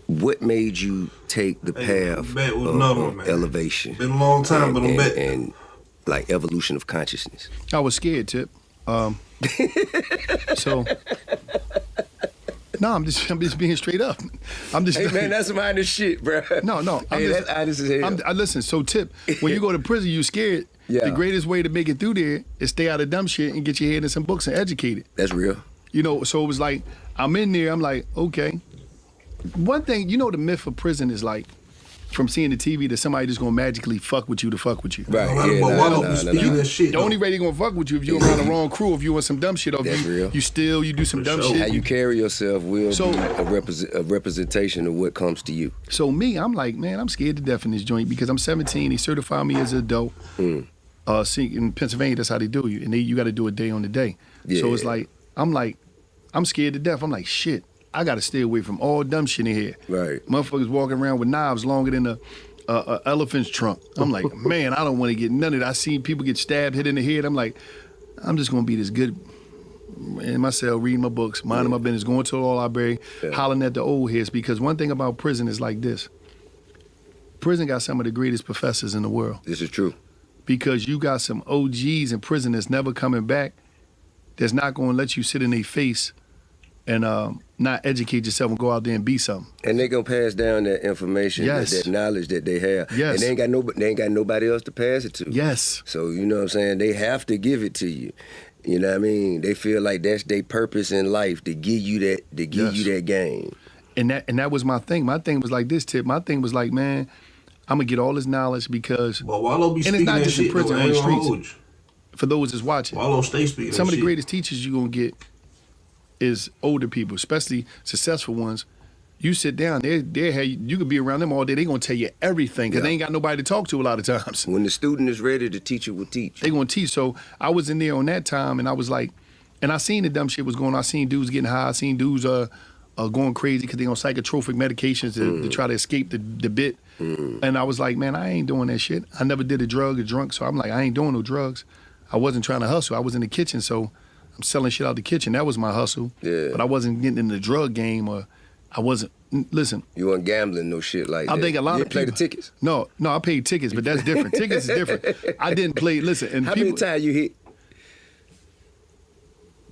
what made you take the path of elevation? Been a long time, but I'm back. And like evolution of consciousness. I was scared, Tip. So no, I'm just being straight up. Hey man, that's some honest shit, bro. No, That's honest as hell. Listen, so Tip, when you go to prison, you scared. Yeah. The greatest way to make it through there is stay out of dumb shit and get your head in some books and educate it. That's real. You know, so it was like, I'm in there, I'm like, okay. One thing, you know, the myth of prison is like, from seeing the TV that somebody just gonna magically fuck with you to fuck with you. Right, The only way they gonna fuck with you if you're around the wrong crew, if you on some dumb shit, or That's real. you steal, you do some dumb sure. shit. How you carry yourself will be a representation of what comes to you. So me, I'm like, man, I'm scared to death in this joint because I'm 17. They certify me as an adult. See, in Pennsylvania, that's how they do you, and you got to do a day on the day. Yeah. So it's like, I'm scared to death. I'm like, shit, I got to stay away from all dumb shit in here. Right. Motherfuckers walking around with knives longer than a elephant's trunk. I'm like, man, I don't want to get none of that. I seen people get stabbed, hit in the head. I'm like, I'm just gonna be this good in my cell, reading my books, minding my business, going to the law library, hollering at the old heads. Because one thing about prison is like this. Prison got some of the greatest professors in the world. This is true. Because you got some OGs in prison that's never coming back, that's not gonna let you sit in their face and not educate yourself and go out there and be something. And they gonna pass down that information, Yes. that knowledge that they have. Yes. And they ain't got nobody else to pass it to. Yes. So you know what I'm saying? They have to give it to you. You know what I mean? They feel like that's their purpose in life, to give you that game. And that was my thing. My thing was like this, Tip. My thing was like, man, I'm gonna get all this knowledge because But Wallo be and speaking it's not that just shit, in prison, though, on the ain't gonna streets. hold you. For those that's watching. Wallo stay speaking Some that of the shit. greatest teachers you're gonna get is older people, especially successful ones. You sit down, you could be around them all day. They gonna tell you everything because they ain't got nobody to talk to a lot of times. When the student is ready, the teacher will teach. They gonna teach. So I was in there on that time, and I was like, and I seen the dumb shit was going on. I seen dudes getting high. I seen dudes going crazy because they on psychotropic medications to try to escape the bit. And I was like, man, I ain't doing that shit. I never did a drug or drunk, so I'm like, I ain't doing no drugs. I wasn't trying to hustle. I was in the kitchen, so I'm selling shit out the kitchen. That was my hustle. Yeah. But I wasn't getting in the drug game, or I wasn't. Listen, You weren't gambling, no shit like that. I think a lot you of didn't play the people- tickets. No, I paid tickets, but that's different. Tickets is different. I didn't play. Listen, and How people many times you hit?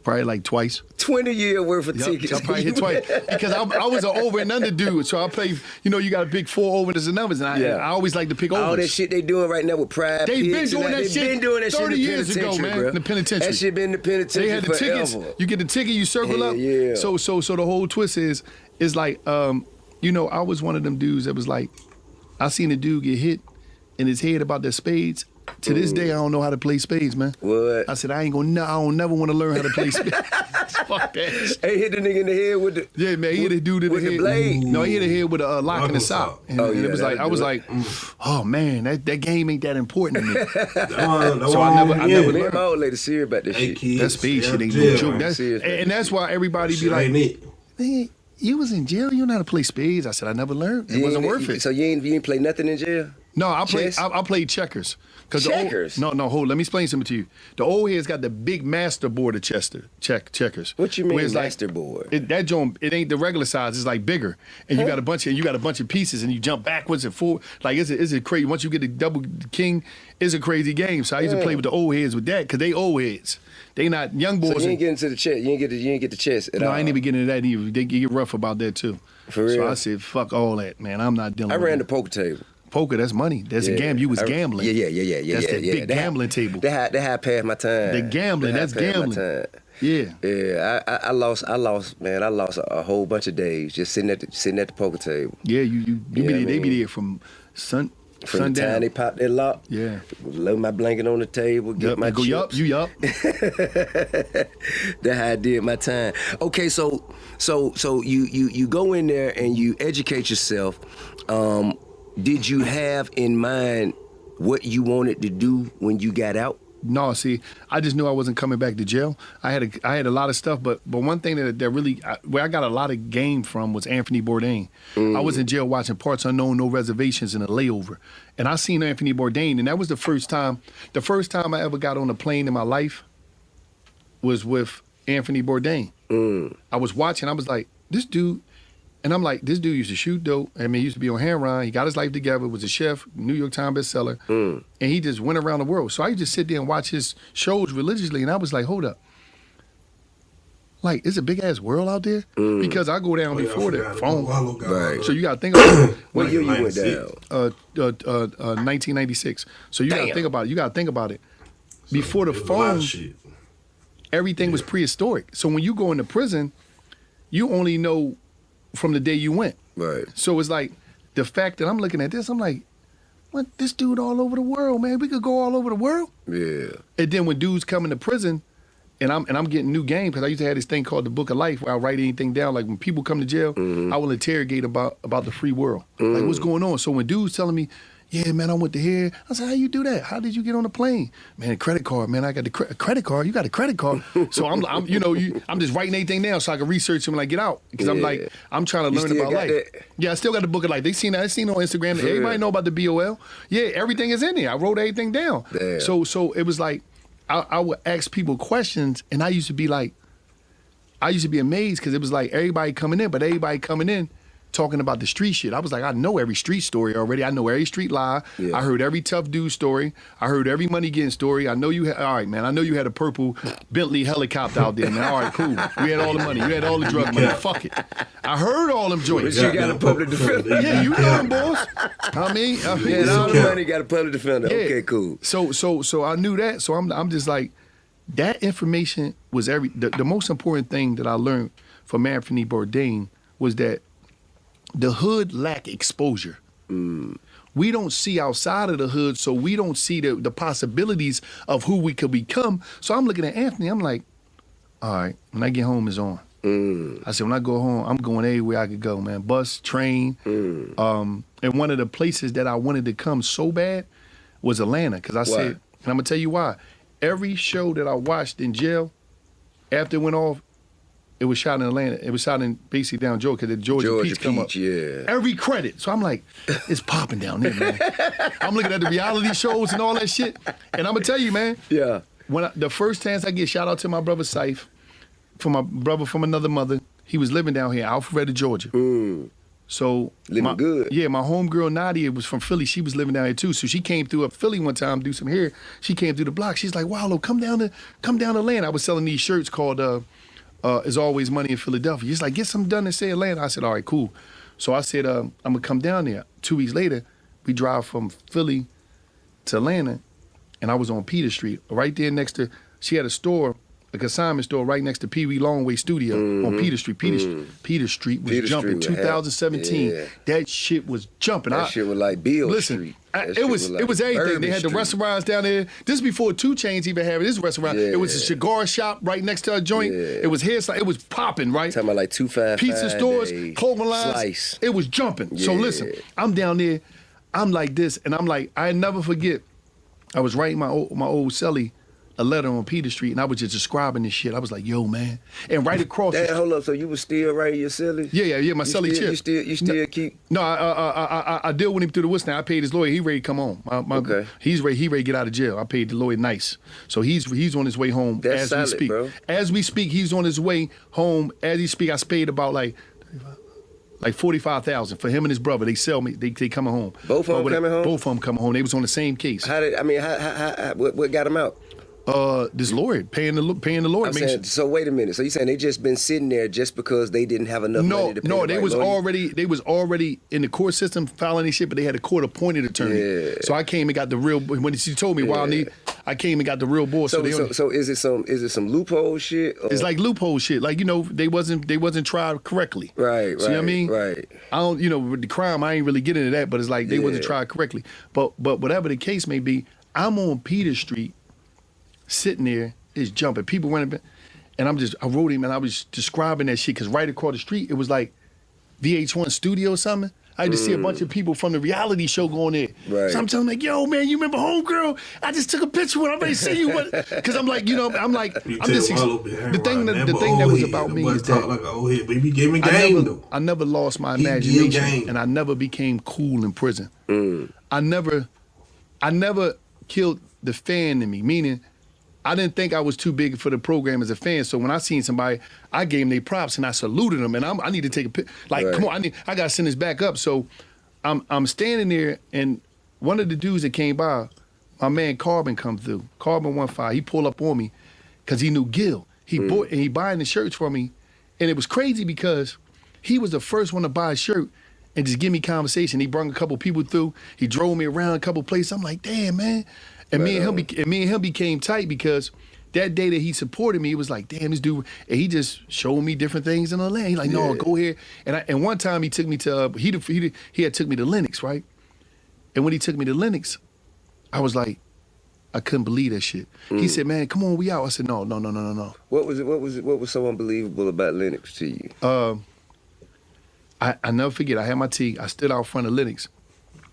probably like twice. 20-year worth of Yup, tickets. I probably hit twice because I was an over and under dude. So I played. You know, you got to pick 4 overs and numbers, and I always like to pick overs. All that shit they doing right now with pride. They've been picks doing and that They've shit been doing that 30 shit in the years ago, penitentiary, man, bro. in the penitentiary. That shit been in the penitentiary They had the forever. tickets. You get the ticket, you circle up. Yeah. So the whole twist is like, you know, I was one of them dudes that was like, I seen a dude get hit in his head about the spades. To this day, I don't know how to play spades, man. What? I said, I don't never want to learn how to play spades. Fuck that shit. Hey, hit the nigga in the head with the... Yeah, man, he hit a dude in the with head. the blade. No, he hit a head with a lock in the Lock sock. in And, the and it was sock. like, Oh, I was yeah, like, oh man, that game ain't that important to me. So So I never Me learned. and my old lady serious about this Hey, shit. kids, That spade shit ain't jail, no joke. man. That's, Serious, and that's why everybody be Shit like, ain't it. man, you was in jail, you don't know how to play spades. I said, I never learned. It You wasn't ain't- worth it. So you ain't play nothing in jail? No, I Chess? played checkers. Checkers? No, hold. Let me explain something to you. The old head's got the big master board of checkers. What you mean, Where it's like- master board? That joint, it ain't the regular size. It's like bigger, and you got a bunch of pieces, and you jump backwards and forward. Like it's a crazy. Once you get the double king, it's a crazy game. So I used to play with the old heads with that because they old heads. They not young boys. So you ain't get into the chest. You ain't get the chest at no, all. I ain't even getting into that either. They get rough about that too. For real? So I said, fuck all that, man. I'm not dealing I with ran the that. poker table. Poker, that's money. That's a gamble. You was gambling. Yeah. That's that big gambling table. That how I passed my time. The gambling, That how that's I passed my gambling. time. Yeah. Yeah, I lost, man. I lost a whole bunch of days just sitting at the poker table. Yeah, you Yeah, be I there, they be mean, there from From the sundown. time they popped that lock, Yeah. load my blanket on the table, get Yup, my you go, yup, chips. you yup. That's how I did my time. Okay, so you go in there and you educate yourself. Did you have in mind what you wanted to do when you got out? No, see, I just knew I wasn't coming back to jail. I had a lot of stuff, but one thing that really where I got a lot of game from was Anthony Bourdain. I was in jail watching Parts Unknown, No Reservations, and A Layover, and I seen Anthony Bourdain, and that was the first time I ever got on a plane in my life was with Anthony Bourdain. I was watching, I was like, this dude And I'm like, this dude used to shoot dope. I mean, he used to be on Hand. He got his life together, was a chef, New York Times bestseller. And he just went around the world. So I used to sit there and watch his shows religiously. And I was like, hold up. Like, it's a big-ass world out there? Because I go down before that phone. Right. So you got to think about it. What year you went down? 1996. So you got to think about it. You got to think about it. Before the phone, everything was prehistoric. So when you go into prison, you only know from the day you went. Right. So it's like the fact that I'm looking at this, I'm like, what? This dude all over the world, man. We could go all over the world. Yeah. And then when dudes come into prison, and I'm getting new game because I used to have this thing called the Book of Life where I write anything down. Like when people come to jail, I will interrogate about the free world. Like what's going on. So when dudes telling me, yeah, man, I went to here. I said, how you do that? How did you get on the plane? Man, a credit card, man. I got the credit card. You got a credit card. So I'm just writing anything down so I can research them when I get out. Because I'm like, I'm trying to learn about life. That? Yeah, I still got the Book of Life. They seen that. I seen it on Instagram. Everybody know about the BOL. Yeah, everything is in there. I wrote everything down. Damn. So it was like, I would ask people questions, and I used to be amazed because it was like everybody coming in talking about the street shit. I was like, I know every street story already. I know every street lie. Yeah. I heard every tough dude story. I heard every money getting story. I know you had, all right, man, I know you had a purple Bentley helicopter out there, man. All right, cool. We had all the money. You had all the drug money. Fuck it. I heard all them joints. You got a public defender. Yeah, you know them, boss. I mean, all the money got a public defender. Yeah. Okay, cool. So I knew that. So I'm just like, that information was the most important thing that I learned from Anthony Bourdain was that the hood lack exposure. We don't see outside of the hood, so we don't see the possibilities of who we could become. So I'm looking at Anthony, I'm like, all right, when I get home, it's on. I said, when I go home, I'm going everywhere I could go, man. Bus, train. And one of the places that I wanted to come so bad was Atlanta, because I said, and I'm going to tell you why. Every show that I watched in jail, after it went off, it was shot in Atlanta. It was shot in basically down Georgia because the Georgia Peach come up. Yeah. Every credit. So I'm like, it's popping down there, man. I'm looking at the reality shows and all that shit. And I'm going to tell you, man. Yeah. When the first chance I get, shout out to my brother Saif, from my brother from another mother. He was living down here, Alpharetta, Georgia. So living good. Yeah, my homegirl Nadia was from Philly. She was living down here too. So she came through up Philly one time to do some hair. She came through the block. She's like, Wallo, come down to land. I was selling these shirts called Is Always Money in Philadelphia. He's like, get something done and say Atlanta. I said, all right, cool. So I said, I'm gonna come down there. 2 weeks later, we drive from Philly to Atlanta, and I was on Peter Street, right there next to, she had a store, a consignment store right next to Pee Wee Longway Studio on Peter Street. Peter Street was jumping. 2017, that shit was jumping. That shit was like Beale Street. It was everything. They had the restaurants down there. This before 2 Chainz even had this restaurant. It was a cigar shop right next to a joint. It was hairstyle. It was popping, right? Talking about like 255 pizza stores, clothing lines. Slice. It was jumping. So listen, I'm down there. I'm like this, and I'm like, I never forget. I was writing my old celly a letter on Peter Street, and I was just describing this shit. I was like, yo, man. And right across hold up, so you was still writing your celly? Yeah, my celly chip. You still keep? No, I deal with him through the West now. I paid his lawyer. He ready to come home. Okay. He ready to get out of jail. I paid the lawyer nice. So he's on his way home as we speak. Bro. As we speak, he's on his way home. As he speak, I paid about like $45,000 for him and his brother. They sell me. They coming home. Both of them coming home. Both of them coming home. They was on the same case. What got them out? This lawyer paying the lawyer. So wait a minute. So you saying they just been sitting there just because they didn't have enough money to pay? No, they was already in the court system filing this shit, but they had a court appointed attorney. Yeah. So I came and got the real. When she told me I came and got the real boy. So is it some loophole shit? Or? It's like loophole shit. Like they wasn't tried correctly. Right. See what I mean? Right. I don't. With the crime, I ain't really getting into that, but it's like they wasn't tried correctly. But whatever the case may be, I'm on Peter Street. Sitting there, it's jumping. People running, and I wrote him, and I was describing that shit because right across the street, it was like VH1 studio or something. I had to see a bunch of people from the reality show going there. Right. So I'm telling them, like, yo, man, you remember Homegirl? I just took a picture with her. I'm ready to see you. Because I'm like, the thing that was about me is that I never lost my imagination, and I never became cool in prison. I never killed the fan in me, meaning I didn't think I was too big for the program as a fan. So when I seen somebody, I gave them their props and I saluted them. And I need to take a picture. Like, Right. come on, I got to send this back up. So I'm standing there, and one of the dudes that came by, my man Carbon come through. Carbon 15. He pulled up on me because he knew Gil. He bought and he buying the shirts for me. And it was crazy because he was the first one to buy a shirt and just give me conversation. He brought a couple people through. He drove me around a couple places. I'm like, damn, man. And me and him became tight because that day that he supported me, it was like, damn, this dude. And he just showed me different things in the land. He's like, no, go here. And one time he took me to he had took me to Lennox, right? And when he took me to Lennox, I was like, I couldn't believe that shit. He said, man, come on, we out. I said, no. What was so unbelievable about Lennox to you? I never forget. I had my tea. I stood out front of Lennox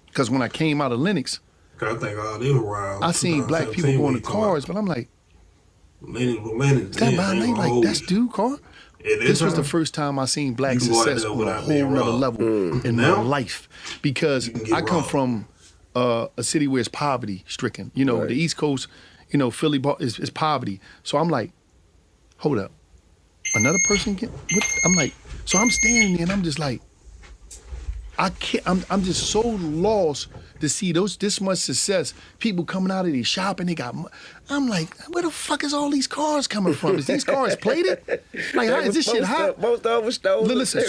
because when I came out of Lennox, I think all they were around. I seen black people going to cars, but I'm like, Lennox. that my name, like that's dude car. This was the first time I seen black success on a whole nother level in my life because I come from a city where it's poverty stricken. You know, the East Coast, you know, Philly is poverty. So I'm like, hold up, another person get what? I'm like, so I'm standing there and I'm just like, I can't. I'm just so lost to see this much success. People coming out of these shop and they got. I'm like, where the fuck is all these cars coming from? Is these cars plated? Like, how is this shit hot? Most of them stolen. Listen,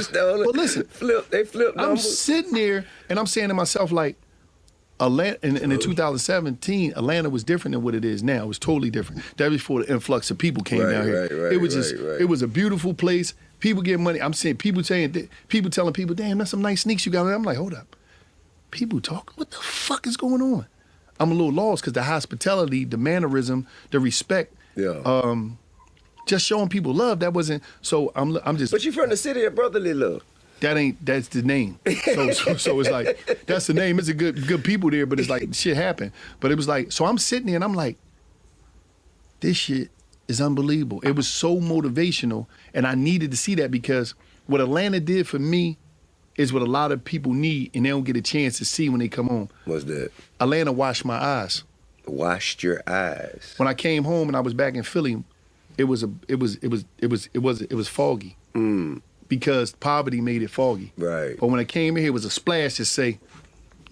stolen. But listen, they flipped I'm numbers. sitting there and I'm saying to myself like, Atlanta in 2017, Atlanta was different than what it is now. It was totally different. That was before the influx of people came down here. It was it was a beautiful place. People get money. I'm seeing people telling people, damn, that's some nice sneaks you got. I'm like, hold up. People talking? What the fuck is going on? I'm a little lost because the hospitality, the mannerism, the respect, just showing people love. That wasn't. So I'm just. But you from the city of brotherly love. That's the name. So it's like, that's the name. It's a good people there, but it's like shit happened. But it was like, so I'm sitting there and I'm like, this shit is unbelievable. It was so motivational, and I needed to see that because what Atlanta did for me is what a lot of people need, and they don't get a chance to see when they come home. What's that? Atlanta washed my eyes. Washed your eyes. When I came home and I was back in Philly, it was foggy. Because poverty made it foggy. Right. But when I came in here, it was a splash to say,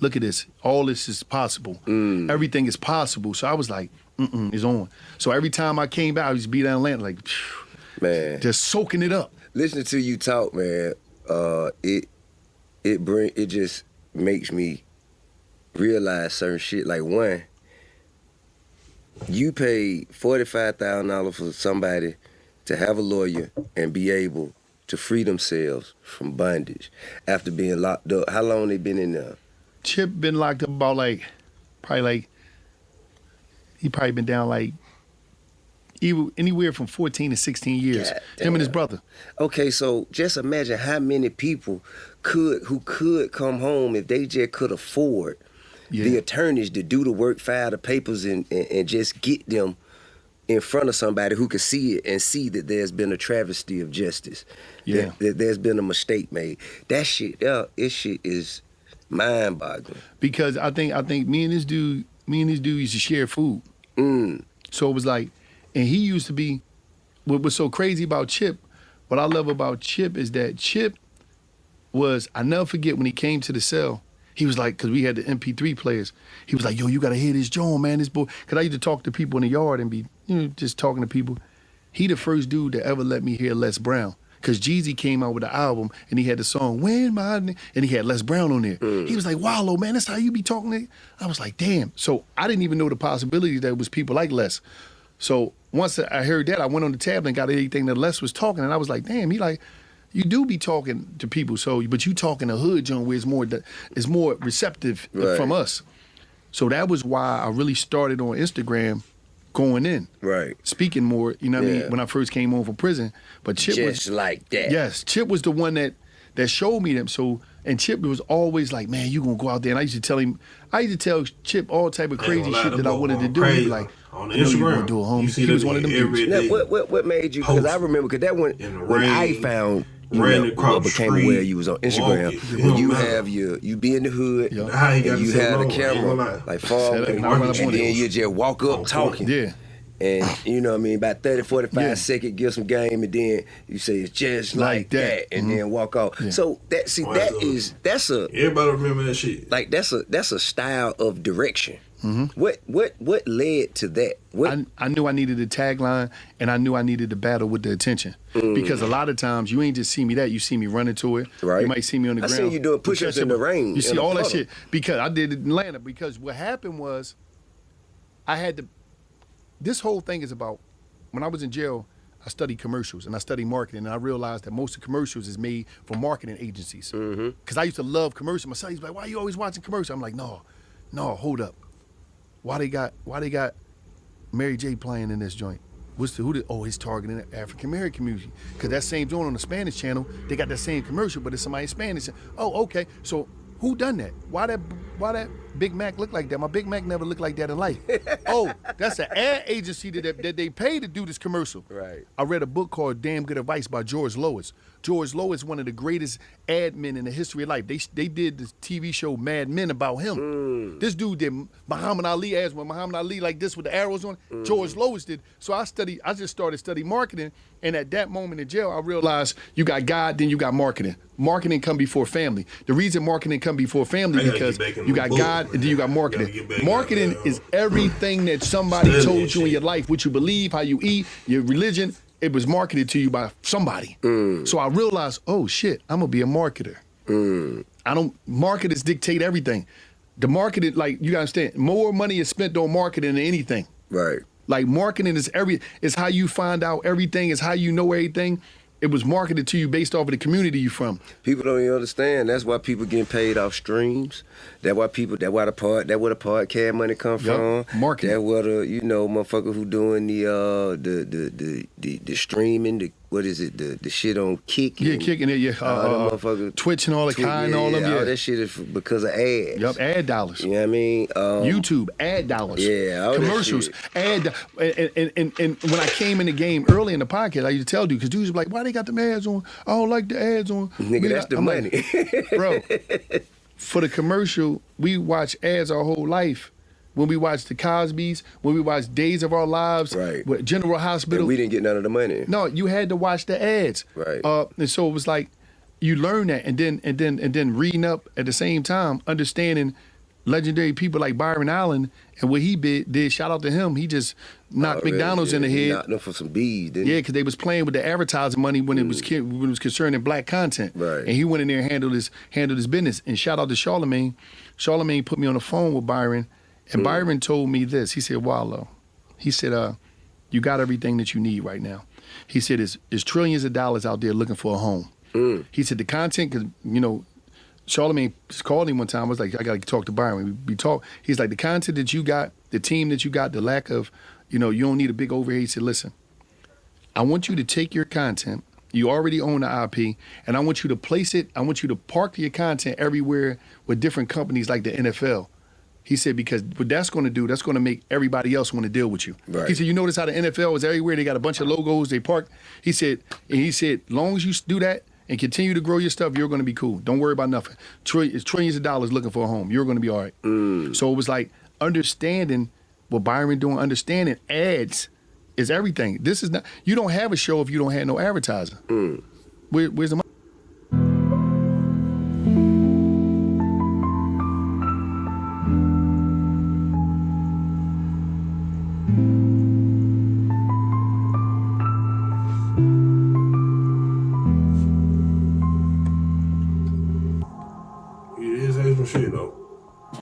look at this. All this is possible. Everything is possible. So I was like, it's on. So every time I came back, I used to be down Atlanta like, man, just soaking it up. Listening to you talk, man, it just makes me realize certain shit. Like, one, you paid $45,000 for somebody to have a lawyer and be able to free themselves from bondage after being locked up. How long they been in there? Chip been locked up about he probably been down like anywhere from 14 to 16 years. God Him and his damn. brother. Okay, so just imagine how many people who could come home if they just could afford the attorneys to do the work, file the papers, and just get them in front of somebody who could see it and see that there's been a travesty of justice. Yeah. That there's been a mistake made. That shit, this shit is mind-boggling. Because I think me and this dude used to share food. So it was like, and he used to be, what was so crazy about Chip, what I love about Chip is that Chip was, I never forget when he came to the cell, he was like, because we had the MP3 players, he was like, yo, you got to hear this John, man, this boy. Because I used to talk to people in the yard and be, just talking to people. He the first dude to ever let me hear Les Brown. Because Jeezy came out with an album and he had the song, When My, and he had Les Brown on there. He was like, Wallo, man, that's how you be talking to. I was like, damn. So I didn't even know the possibility that it was people like Les. So once I heard that, I went on the tab and got everything that Les was talking, and I was like, damn, he like, you do be talking to people, but you talking to hood, John, where it's more receptive from us. So that was why I really started on Instagram going in. Right. Speaking more, you know what I mean, when I first came home from prison. But Chip just like that. Yes, Chip was the one that showed me them. So, and Chip was always like, man, you gonna go out there. And I used to tell Chip all type of crazy shit that I wanted to do. He'd be like, on I know you Instagram, gonna do it, homie. see He was them one of them every dudes. day. Now, what made you, because I remember, because that when I found what became aware you was on Instagram, and you have you be in the hood, and you have the camera, like fall, and then you just walk up talking. Yeah. and you know what I mean, about 30, 45 Yeah. seconds, give some game, and then you say it's just like that, and then walk off. Yeah. So that's a Everybody remember that shit. like that's a style of direction. Mm-hmm. What led to that? I knew I needed a tagline, and I knew I needed to battle with the attention. Because a lot of times you ain't just see me that, you see me running to it. Right. You might see me on the I ground. seen you doing push-ups in the rain, You see in a all that puddle. shit. Because I did it in Atlanta. Because what happened was, I had to. This whole thing is about, when I was in jail, I studied commercials and I studied marketing, and I realized that most of commercials is made for marketing agencies. Because I used to love commercials. My son used to be like, "Why are you always watching commercials?" I'm like, no, hold up. Why they got Mary J playing in this joint? He's targeting the African American community. Because that same joint on the Spanish channel, they got that same commercial, but it's somebody in Spanish. Oh, okay. So who done that? Why that Big Mac look like that? My Big Mac never looked like that in life. Oh, that's an ad agency that they pay to do this commercial. Right. I read a book called Damn Good Advice by George Lois. George Lois, one of the greatest ad men in the history of life. They did this TV show Mad Men about him. This dude did Muhammad Ali ads when Muhammad Ali like this with the arrows on it. George Lois did. So I just started studying marketing, and at that moment in jail, I realized you got God, then you got marketing. Marketing come before family. The reason marketing come before family because you got God and then you got marketing. Marketing is everything that somebody told you in your life, what you believe, how you eat, your religion. It was marketed to you by somebody. So I realized, oh shit, I'm gonna be a marketer. Marketers dictate everything. The marketing, like you gotta understand, more money is spent on marketing than anything. Right. Like marketing is how you find out everything, is how you know everything. It was marketed to you based off of the community you from. People don't even understand. That's why people getting paid off streams. That's where the podcast money come from. Marketing. That's where the motherfucker who doing the streaming, the shit on Kick. Yeah, kicking it, yeah. Twitch and all that kind, all them, yeah. All that shit is because of ads. Yup, ad dollars. You know what I mean? YouTube, ad dollars. Yeah, all that commercials, shit. and when I came in the game early in the podcast, I used to tell dudes, because dudes were like, why they got them ads on? I don't like the ads on. Nigga, that's the money. Like, bro, for the commercial, we watch ads our whole life. When we watch the Cosbys, when we watch Days of Our Lives, right. with General Hospital. And we didn't get none of the money. No, you had to watch the ads. Right. And so it was like, you learn that, and then reading up at the same time, understanding legendary people like Byron Allen and what he did. Shout out to him. He just knocked McDonald's in the head. Knocked them for some bees, didn't Yeah, because they was playing with the advertising money when it was concerning black content. Right. And he went in there and handled his business. And shout out to Charlemagne. Charlemagne put me on the phone with Byron, and Byron told me this. He said, Wallo, he said, you got everything that you need right now. He said, there's trillions of dollars out there looking for a home. He said the content, because Charlemagne called him one time. I was like, I got to talk to Byron. We talked. He's like, the content that you got, the team that you got, the lack of, you don't need a big overhead. He said, listen, I want you to take your content. You already own the IP, and I want you to place it. I want you to park your content everywhere with different companies like the NFL. He said, because what that's going to do, that's going to make everybody else want to deal with you. Right. He said, you notice how the NFL is everywhere. They got a bunch of logos. They park. He said, long as you do that and continue to grow your stuff, you're going to be cool. Don't worry about nothing. It's trillions of dollars looking for a home. You're going to be all right. So it was like understanding what Byron doing, understanding ads is everything. This is not, you don't have a show if you don't have no advertising. Where's the money? You did say some shit though.